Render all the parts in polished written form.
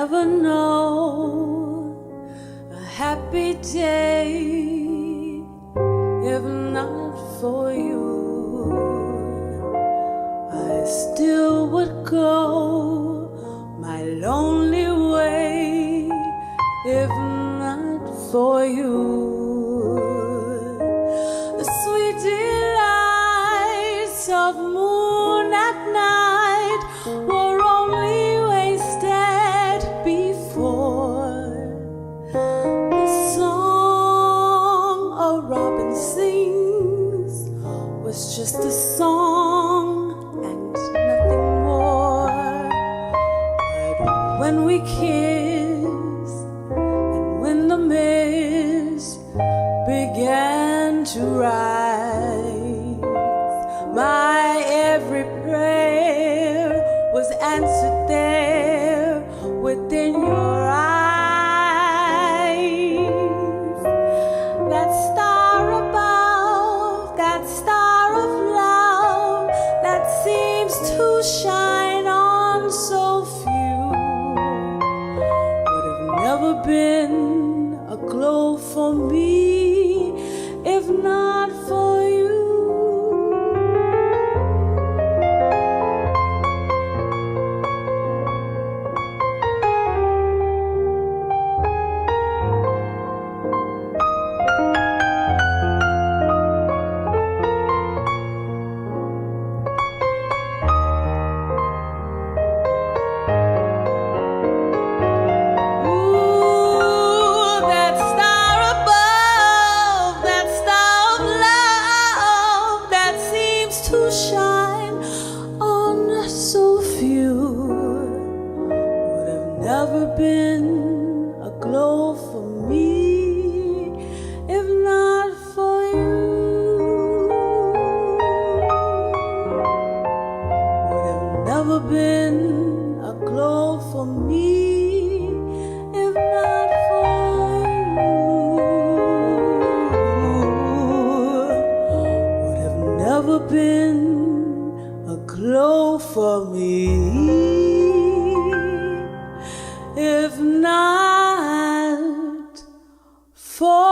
never know a happy day if not for you. I still would go my lonely way if not for you. The sweet delights of moon at night were only wasted before the song a robin sings was just a song and nothing more. But when we kiss and when the mist began to rise, my every prayer was answered there within your eyes. That star above, that star of love that seems to shine on so few would have never been a glow for me if not for you. Never been a glow for me if not for you. Would have never been a glow for me if not for you. Would have never been a glow for me if not for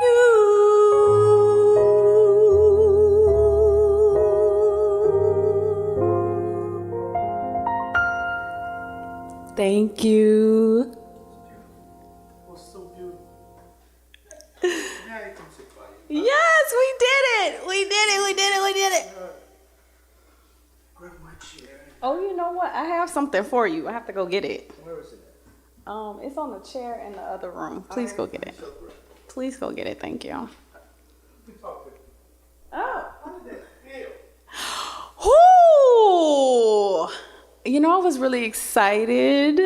you. Thank you. Was so beautiful. Yes, we did it. We did it. We did it. We did it. Grab my chair. Oh, you know what? I have something for you. I have to go get it. Where is it at? It's on the chair in the other room. Please go get it. Please go get it. Thank you. We talked it. Oh. How did that feel? Ooh. You know, I was really excited.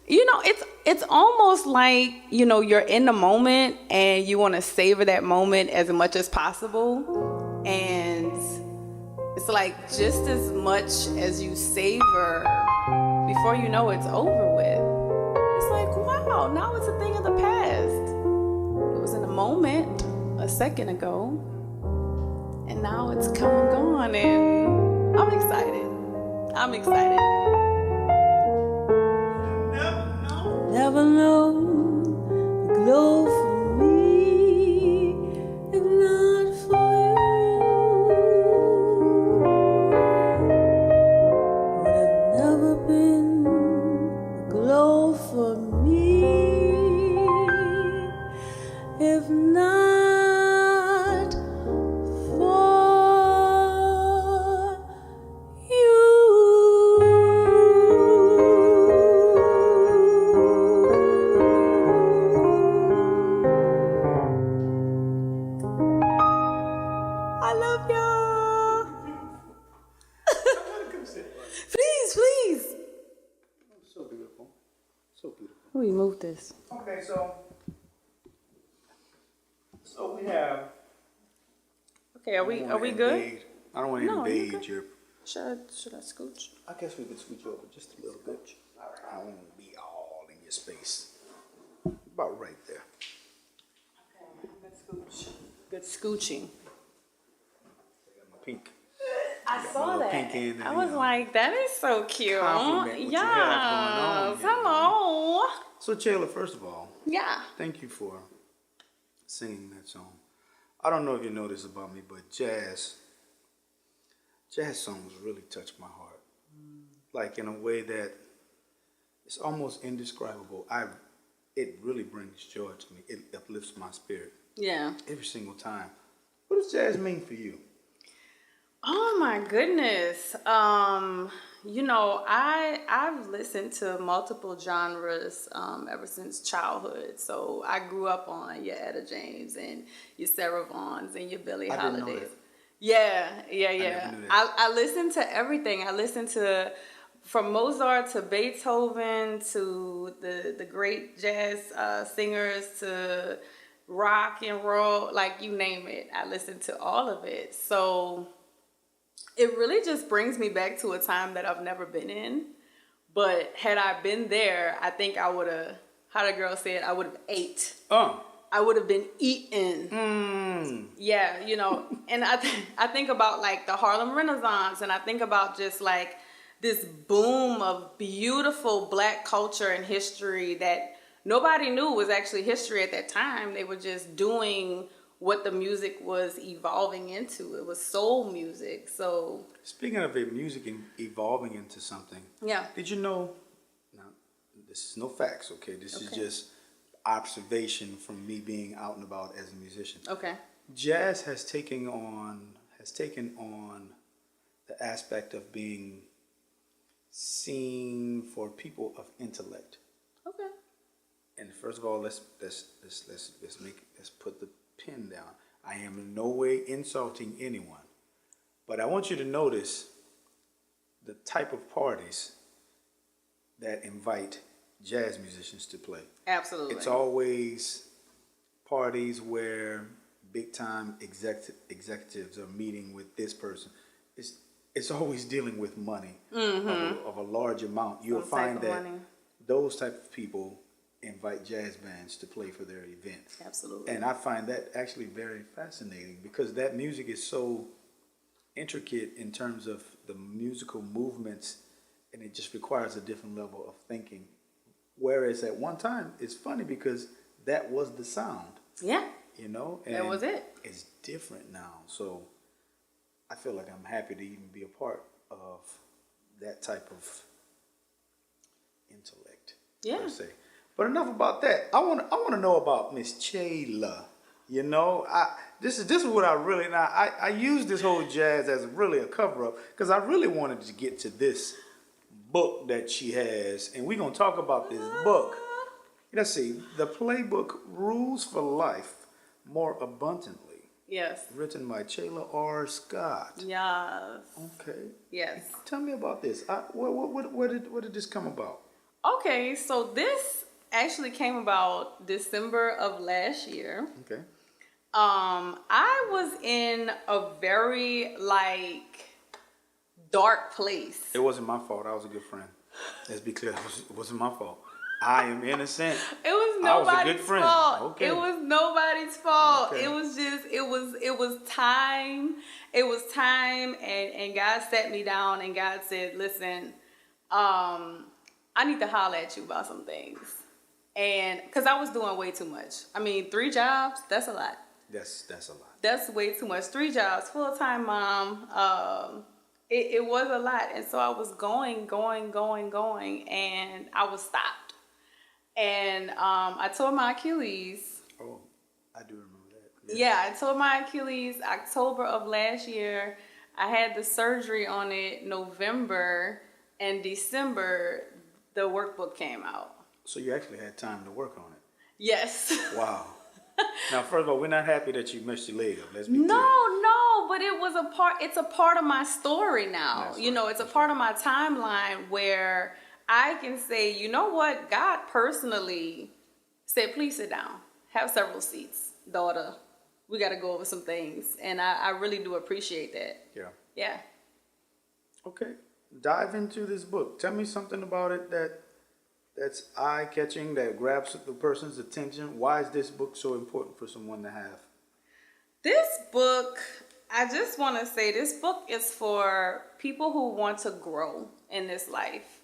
You know, it's almost like, you know, you're in the moment and you want to savor that moment as much as possible. And it's like just as much as you savor, before you know it's over with. It's like, wow, now it's a thing of the past. It was in a moment a second ago, and now it's come and gone, and I'm excited. I'm excited. Never know the glow for me if not for you. Would have never been a glow for me if not for you. I love y'all. Please, please. So beautiful. So beautiful. Let me move this. Okay, so we have. Okay, are we good? I don't want to No, you invade good. your. Should I scooch? I guess we could switch over just a little bit. I don't want to be all in your space. About right there. Okay, good scooch. Good scooching. I got my pink. I got my saw little that. pink in I and, was you know, like, that is so cute. compliment what you have going on Yes. here, you know. Hello. So, Chayla, first of all, Yeah. thank you for singing that song. I don't know if you know this about me, but jazz songs really touch my heart. Like in a way that it's almost indescribable. It really brings joy to me. It uplifts my spirit Yeah. every single time. What does jazz mean for you? Oh my goodness. I've listened to multiple genres ever since childhood. So I grew up on your Etta James and your Sarah Vaughan's and your Billie I didn't know Holidays. that. Yeah. never knew that. I listened to everything. I listened to from Mozart to Beethoven to the great jazz singers to rock and roll, like you name it. I listened to all of it. So it really just brings me back to a time that I've never been in. But had I been there, I think I would have, how the girl said, I would have ate. I would have been eaten. Yeah, and I think about like the Harlem Renaissance, and I think about just like this boom of beautiful Black culture and history that nobody knew was actually history at that time. They were just doing what the music was evolving into. It was soul music. So Speaking of the music evolving into something, yeah. did you know? Now, this is no facts, okay? This is Okay. just observation from me being out and about as a musician. Okay. Jazz has taken on the aspect of being seen for people of intellect. Okay. And first of all, let's put the pin down. I am in no way insulting anyone, but I want you to notice the type of parties that invite jazz musicians to play. Absolutely. It's always parties where big time executives are meeting with this person. It's always dealing with money of a large amount. You'll Some find type of that money. those type of people invite jazz bands to play for their events. Absolutely. And I find that actually very fascinating because that music is so intricate in terms of the musical movements, and it just requires a different level of thinking. Whereas at one time, it's funny because that was the sound, Yeah. and That was it. It's different now. So I feel like I'm happy to even be a part of that type of intellect, Yeah. per se. But enough about that. I want to know about Miss Chayla. This is what I really now. I use this whole jazz as really a cover up because I really wanted to get to this book that she has, and we're gonna talk about this book. Let's see, the playbook Rules for Life More Abundantly, Yes. written by Chayla R. Scott. Yes. Okay, Yes. tell me about this. What did this come about? Okay, so this actually came about December of last year. Okay. I was in a very dark place. It wasn't my fault. I was a good friend. Let's be clear. It wasn't my fault. I am innocent. It was I was a nobody's good friend. fault. Okay. It was nobody's fault. Okay. It was just it was time. It was time, and God sat me down and God said, "Listen, I need to holler at you about some things." And because I was doing way too much. I mean, 3 jobs, that's a lot. That's a lot. That's way too much. 3 jobs, full-time mom. It was a lot. And so I was going, and I was stopped. And I tore my Achilles. Oh, I do remember that. Yeah, I tore my Achilles October of last year. I had the surgery on it November, and December, the workbook came out. So you actually had time to work on it. Yes. Wow. Now, first of all, we're not happy that you messed your leg up. Let's be clear. No, but it's a part of my story now. That's right. It's a part of my timeline where I can say, you know what? God personally said, please sit down. Have several seats, daughter. We got to go over some things. And I really do appreciate that. Yeah. Yeah. Okay. Dive into this book. Tell me something about it that's eye-catching, that grabs the person's attention. Why is this book so important for someone to have? This book, I just want to say this book is for people who want to grow in this life,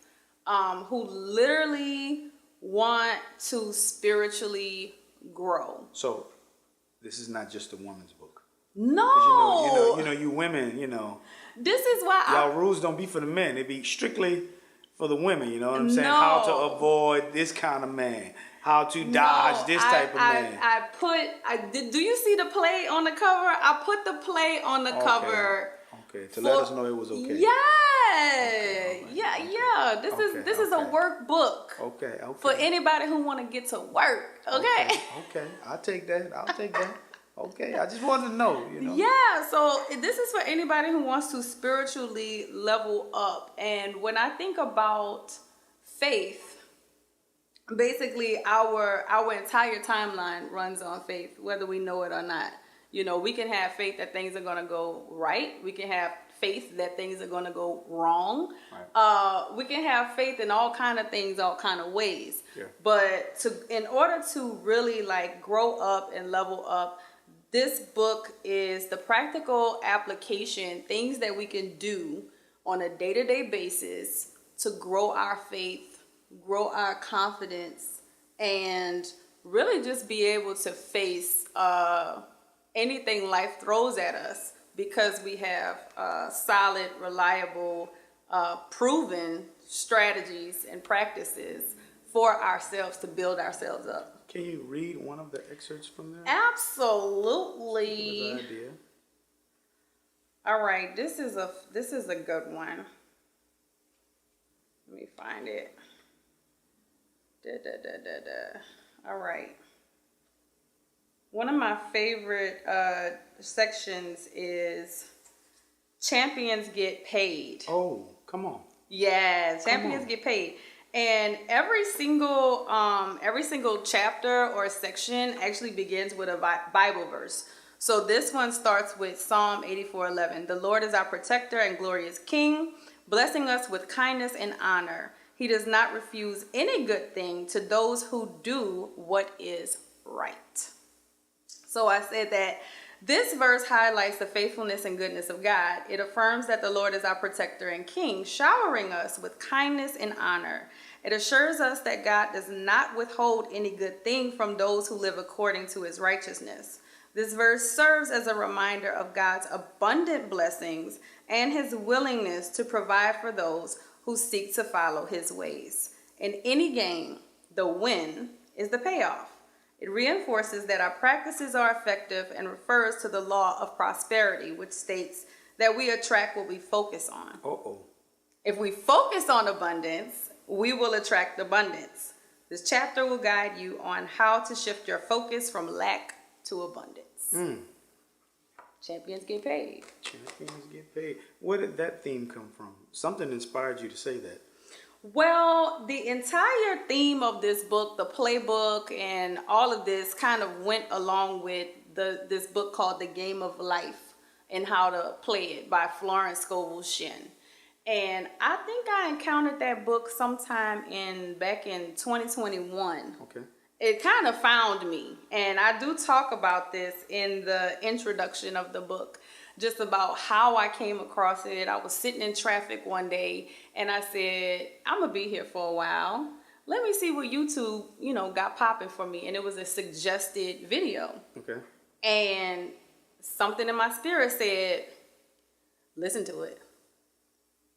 who literally want to spiritually grow. So this is not just a woman's book. No, 'Cause you women, this is why y'all rules don't be for the men. They be strictly for the women. You know what I'm saying? How to No. avoid this kind of man. How to dodge this type of man. Do you see the play on the cover? I put the play on the cover. Okay, to let us know it was okay. Yeah, Okay, yeah. This is a workbook. Okay. For anybody who want to get to work. Okay. Okay. I'll take that. Okay. I just wanted to know, Yeah, so this is for anybody who wants to spiritually level up. And when I think about faith, basically our entire timeline runs on faith, whether we know it or not. We can have faith that things are going to go right. We can have faith that things are going to go wrong. Right. We can have faith in all kind of things, all kind of ways. Yeah. But in order to really like grow up and level up, this book is the practical application, things that we can do on a day-to-day basis to grow our faith, grow our confidence, and really just be able to face anything life throws at us, because we have solid, reliable, proven strategies and practices for ourselves to build ourselves up. Can you read one of the excerpts from there? Absolutely. Good idea. All right, this is a good one. Let me find it. All right. One of my favorite sections is champions get paid. Oh, come on. Yeah, champions get paid. And every single chapter or section actually begins with a Bible verse. So this one starts with Psalm 84:11. The Lord is our protector and glorious King, blessing us with kindness and honor. He does not refuse any good thing to those who do what is right. So I said that this verse highlights the faithfulness and goodness of God. It affirms that the Lord is our protector and King, showering us with kindness and honor. It assures us that God does not withhold any good thing from those who live according to his righteousness. This verse serves as a reminder of God's abundant blessings and his willingness to provide for those who seek to follow his ways. In any game, the win is the payoff. It reinforces that our practices are effective and refers to the law of prosperity, which states that we attract what we focus on. If we focus on abundance, we will attract abundance. This chapter will guide you on how to shift your focus from lack to abundance. Champions get paid. Champions get paid. Where did that theme come from? Something inspired you to say that. Well, the entire theme of this book, the playbook, and all of this kind of went along with this book called The Game of Life and How to Play It by Florence Scovel Shinn. And I think I encountered that book sometime back in 2021. Okay. It kind of found me. And I do talk about this in the introduction of the book, just about how I came across it. I was sitting in traffic one day and I said, I'm going to be here for a while. Let me see what YouTube, got popping for me. And it was a suggested video. Okay. And something in my spirit said, listen to it.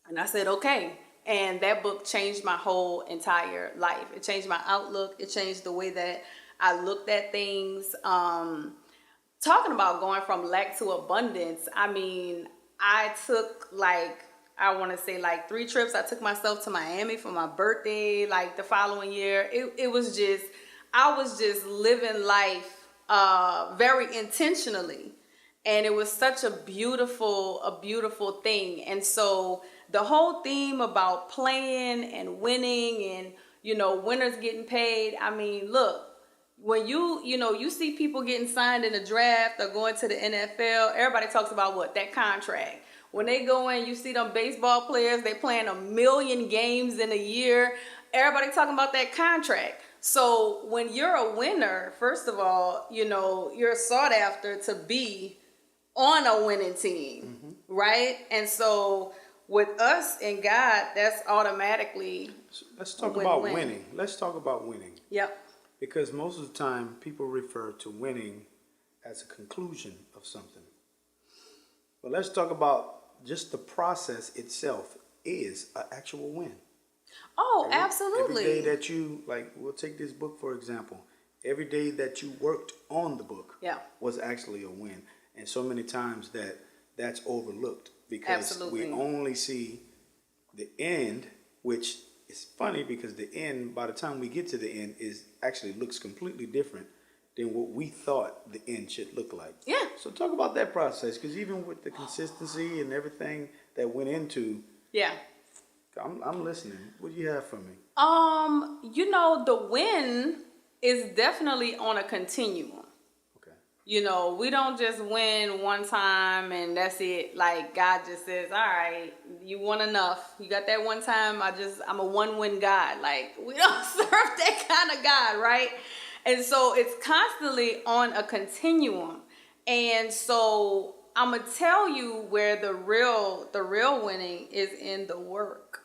And I said, okay. And that book changed my whole entire life. It changed my outlook. It changed the way that I looked at things. Talking about going from lack to abundance, I mean, I took 3 trips. I took myself to Miami for my birthday, the following year. It was just, I was just living life very intentionally. And it was such a beautiful thing. And so the whole theme about playing and winning and, winners getting paid. I mean, look, when you see people getting signed in the draft or going to the NFL, everybody talks about what? That contract. When they go in, you see them baseball players, they playing 1 million games in a year. Everybody talking about that contract. So when you're a winner, first of all, you're sought after to be on a winning team, right? And so with us and God, that's automatically Let's talk win-win. about winning. Let's talk about winning. Yep. Because most of the time, people refer to winning as a conclusion of something. But let's talk about just the process itself is an actual win. Oh, absolutely. Every day that you, like, we'll take this book for example. Every day that you worked on the book was actually a win. And so many times that's overlooked because we only see the end, which is funny because the end, by the time we get to the end, is actually looks completely different than what we thought the end should look like. Yeah. So talk about that process, because even with the consistency and everything that went into, I'm listening. What do you have for me? You know, the win is definitely on a continuum. You know, we don't just win one time and that's it. Like God just says, all right, you won enough. You got that one time. I'm a one-win God. Like we don't serve that kind of God, right? And so it's constantly on a continuum. And so I'm going to tell you where the real winning is in the work.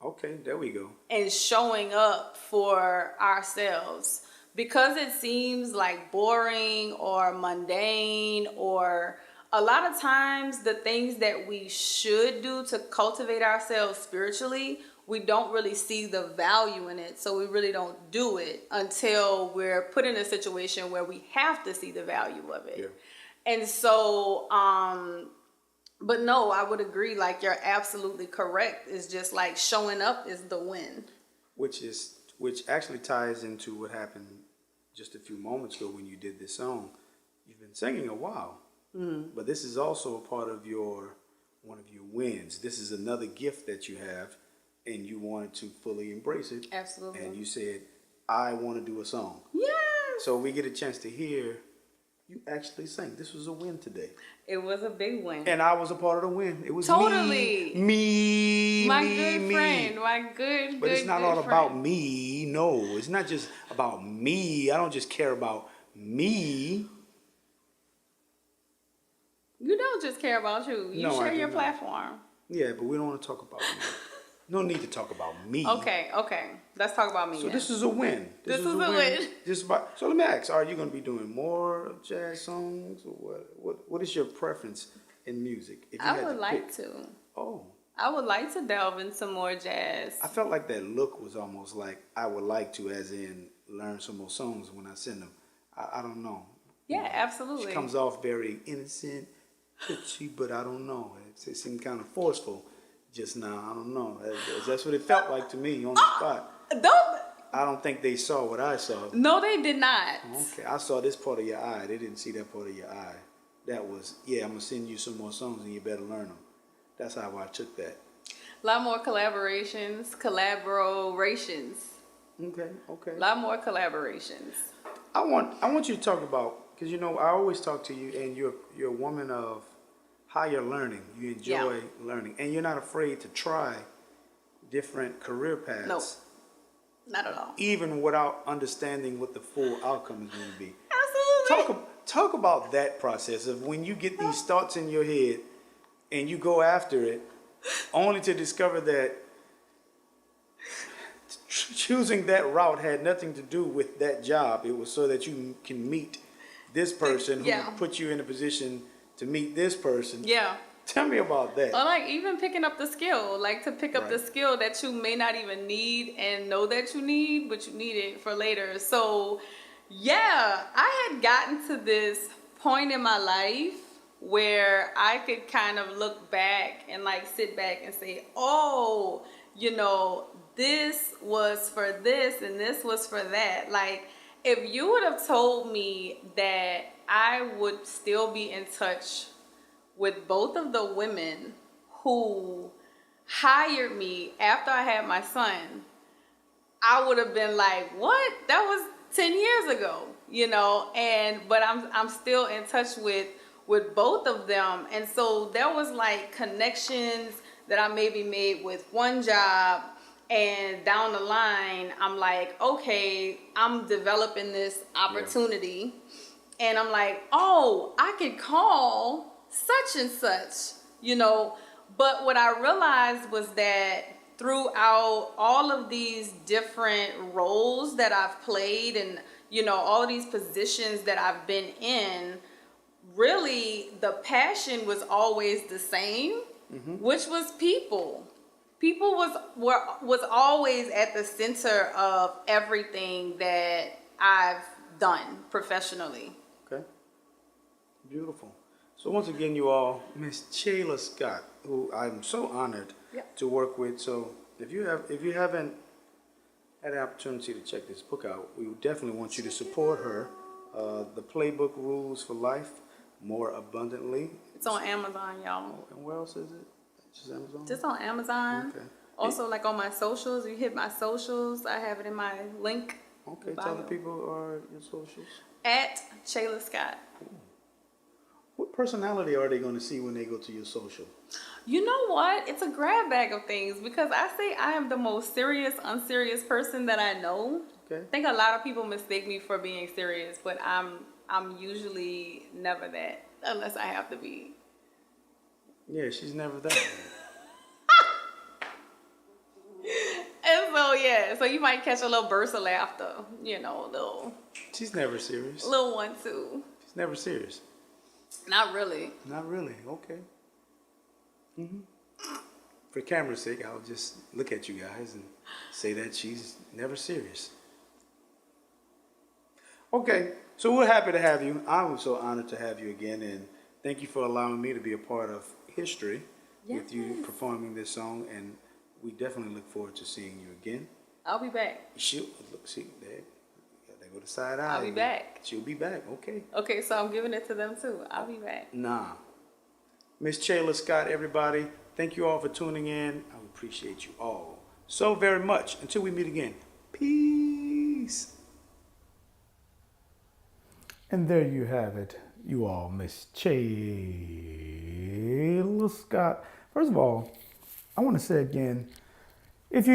Okay, there we go. And showing up for ourselves. Because it seems like boring or mundane, or a lot of times the things that we should do to cultivate ourselves spiritually, we don't really see the value in it. So we really don't do it until we're put in a situation where we have to see the value of it. Yeah. And so, but no, I would agree. Like you're absolutely correct. It's just like showing up is the win. Which actually ties into what happened just a few moments ago when you did this song. You've been singing a while, but this is also a part of one of your wins. This is another gift that you have, and you wanted to fully embrace it. Absolutely. And you said, I want to do a song. Yes. So we get a chance to hear you actually sing. This was a win today. It was a big win. And I was a part of the win. It was totally me. My good friend. But it's not all about me. No, it's not just about me. I don't just care about me. You don't just care about you. You share your platform. Yeah, but we don't want to talk about me. No need to talk about me. Okay. Let's talk about me. So this is a win. This is a win. So let me ask: are you going to be doing more jazz songs, or what is your preference in music? If you I would like to. Oh. I would like to delve into more jazz. I felt like that look was almost like I would like to, as in learn some more songs when I send them. I don't know. Yeah, absolutely. She comes off very innocent, pitchy, but I don't know. It seemed kind of forceful just now. I don't know. That's what it felt like to me on the spot. I don't think they saw what I saw. No, they did not. Okay, I saw this part of your eye. They didn't see that part of your eye. That was, I'm going to send you some more songs and you better learn them. That's how I took that. A lot more collaborations. Okay. A lot more collaborations. I want you to talk about, because I always talk to you, and you're a woman of higher learning. You enjoy learning, and you're not afraid to try different career paths. No, not at all. Even without understanding what the full outcome is going to be. Absolutely. Talk about that process of when you get these thoughts in your head and you go after it, only to discover that choosing that route had nothing to do with that job. It was so that you can meet this person who put you in a position to meet this person. Yeah. Tell me about that. Or like even picking up the skill, like to pick up the skill that you may not even need and know that you need, but you need it for later. So I had gotten to this point in my life where I could kind of look back and like sit back and say, oh, this was for this and this was for that. Like if you would have told me that I would still be in touch with both of the women who hired me after I had my son, I would have been like, what? That was 10 years ago, but I'm still in touch with both of them. And so there was like connections that I maybe made with one job, and down the line, I'm like, okay, I'm developing this opportunity. And I'm like, oh, I could call such and such, you know. But what I realized was that throughout all of these different roles that I've played and, you know, all of these positions that I've been in, really the passion was always the same, which was people. People was always at the center of everything that I've done professionally. Okay. Beautiful. So once again, you all, Miss Chayla Scott, who I'm so honored to work with. So if you haven't had the opportunity to check this book out, we would definitely want you to support her. The Playbook Rules for Life More Abundantly. It's on Amazon, y'all. Oh, and where else is it? Just Amazon? Just on Amazon. Okay. Also, like on my socials, you hit my socials. I have it in my link. Okay, tell the people your socials. At Chayla Scott. What personality are they going to see when they go to your social? You know what? It's a grab bag of things because I say I am the most serious, unserious person that I know. Okay. I think a lot of people mistake me for being serious, but I'm usually never that unless I have to be. Yeah, she's never that. And so yeah, so you might catch a little burst of laughter, you know, She's never serious. little one too. She's never serious. Not really. Not really. Okay. For camera's sake, I'll just look at you guys and say that she's never serious. Okay, so we're happy to have you. I'm so honored to have you again, and thank you for allowing me to be a part of history with you performing this song, and we definitely look forward to seeing you again. I'll be back. Look, see, there go the side eye. I'll be back. She'll be back, okay. Okay, so I'm giving it to them too. I'll be back. Nah. Miss Chayla Scott, everybody, thank you all for tuning in. I appreciate you all so very much. Until we meet again, peace. And there you have it, you all, Miss Chayla Scott. First of all, I want to say again, if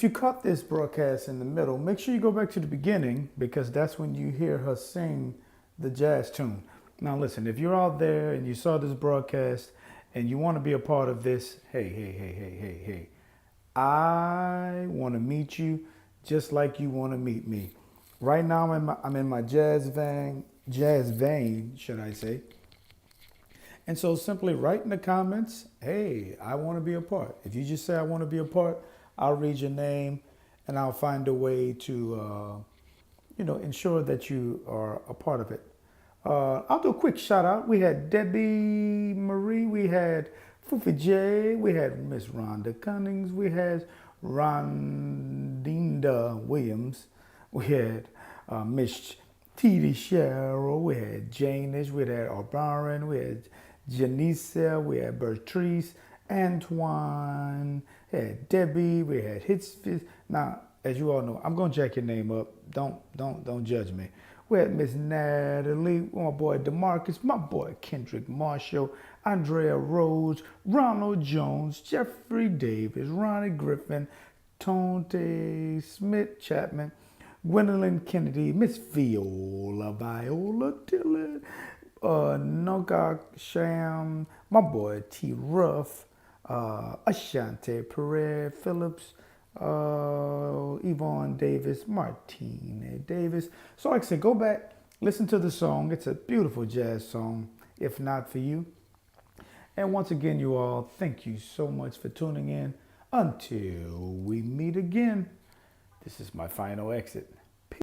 you caught this broadcast in the middle, make sure you go back to the beginning because that's when you hear her sing the jazz tune. Now listen, if you're out there and you saw this broadcast and you want to be a part of this, hey, I want to meet you just like you want to meet me. Right now I'm in my jazz vein, should I say. And so simply write in the comments, hey, I want to be a part. If you just say I want to be a part, I'll read your name and I'll find a way to, ensure that you are a part of it. I'll do a quick shout out. We had Debbie Marie, we had Fufi J, we had Miss Rhonda Cunnings, we had Rondinda Williams, we had Miss T.D. Cheryl, we had Janice, we had O'Brien, we had Janice, we had Bertrice, Antoine, we had Debbie, we had Hitzfist. Now, as you all know, I'm gonna jack your name up. Don't judge me. We had Miss Natalie, my boy DeMarcus, my boy Kendrick Marshall, Andrea Rhodes, Ronald Jones, Jeffrey Davis, Ronnie Griffin, Tonte Smith Chapman, Gwendolyn Kennedy, Miss Viola Dillon, Nogak Sham, my boy T. Ruff, Ashante Perez Phillips, Yvonne Davis, Martina Davis. So like I said, go back, listen to the song. It's a beautiful jazz song, if not for you. And once again, you all, thank you so much for tuning in. Until we meet again, this is my final exit.